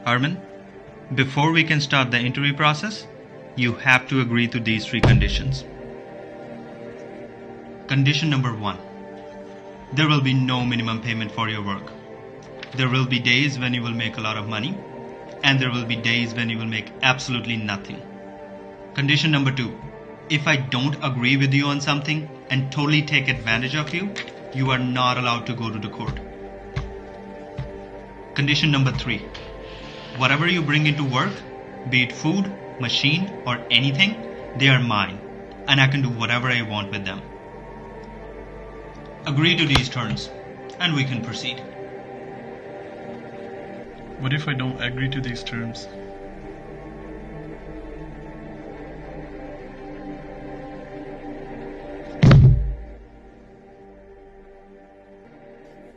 Armin, before we can start the interview process, you have to agree to these 3 conditions. Condition number 1. There will be no minimum payment for your work. There will be days when you will make a lot of money, and there will be days when you will make absolutely nothing. Condition number 2. If I don't agree with you on something and totally take advantage of you, you are not allowed to go to the court. Condition number 3. Whatever you bring into work, be it food, machine, or anything, they are mine, and I can do whatever I want with them. Agree to these terms, and we can proceed. What if I don't agree to these terms?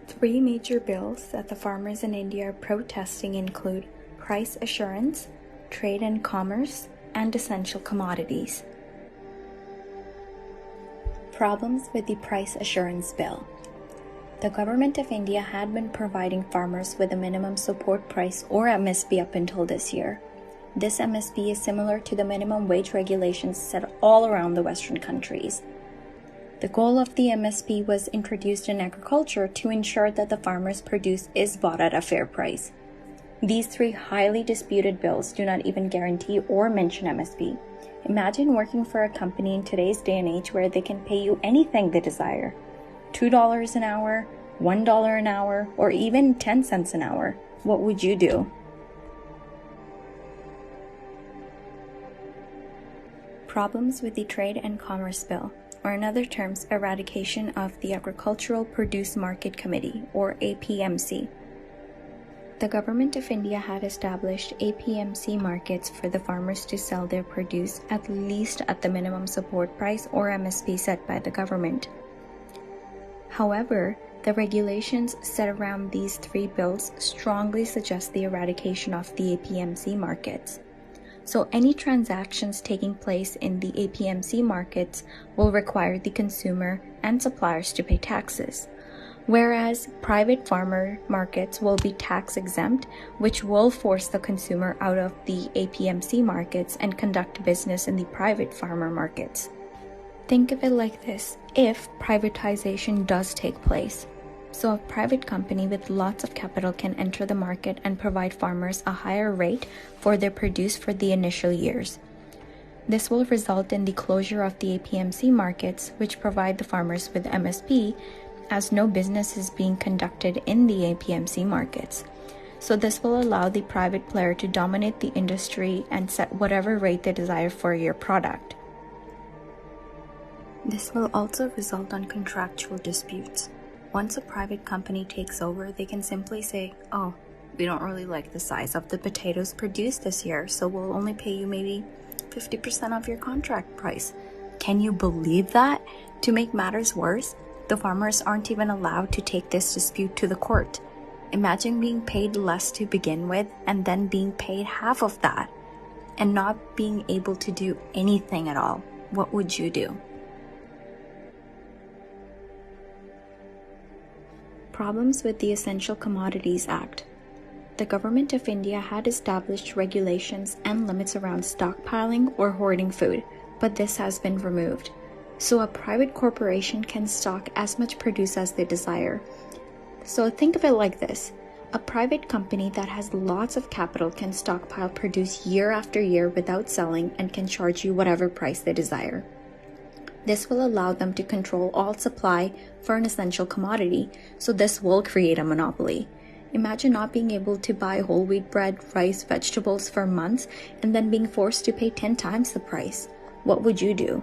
Three major bills that the farmers in India are protesting include price assurance, trade and commerce, and essential commodities. Problems with the price assurance bill. The government of India had been providing farmers with a minimum support price or MSP up until this year. This MSP is similar to the minimum wage regulations set all around the Western countries. The goal of the MSP was introduced in agriculture to ensure that the farmers' produce is bought at a fair price. These 3 highly disputed bills do not even guarantee or mention MSP. Imagine working for a company in today's day and age where they can pay you anything they desire. $2 an hour, $1 an hour, or even 10 cents an hour. What would you do? Problems with the Trade and Commerce Bill, or in other terms, eradication of the Agricultural Produce Market Committee, or APMC. The government of India had established APMC markets for the farmers to sell their produce at least at the minimum support price or MSP set by the government. However, the regulations set around these 3 bills strongly suggest the eradication of the APMC markets. So any transactions taking place in the APMC markets will require the consumer and suppliers to pay taxes, whereas private farmer markets will be tax exempt, which will force the consumer out of the APMC markets and conduct business in the private farmer markets. Think of it like this: if privatization does take place, so a private company with lots of capital can enter the market and provide farmers a higher rate for their produce for the initial years. This will result in the closure of the APMC markets, which provide the farmers with MSP, as no business is being conducted in the APMC markets. So this will allow the private player to dominate the industry and set whatever rate they desire for your product. This will also result on contractual disputes. Once a private company takes over, they can simply say, "Oh, we don't really like the size of the potatoes produced this year, so we'll only pay you maybe 50% of your contract price." Can you believe that? To make matters worse, the farmers aren't even allowed to take this dispute to the court. Imagine being paid less to begin with and then being paid half of that and not being able to do anything at all. What would you do? Problems with the Essential Commodities Act. The government of India had established regulations and limits around stockpiling or hoarding food, but this has been removed. So a private corporation can stock as much produce as they desire. So think of it like this: a private company that has lots of capital can stockpile produce year after year without selling and can charge you whatever price they desire. This will allow them to control all supply for an essential commodity, so this will create a monopoly. Imagine not being able to buy whole wheat bread, rice, vegetables for months and then being forced to pay 10 times the price. What would you do?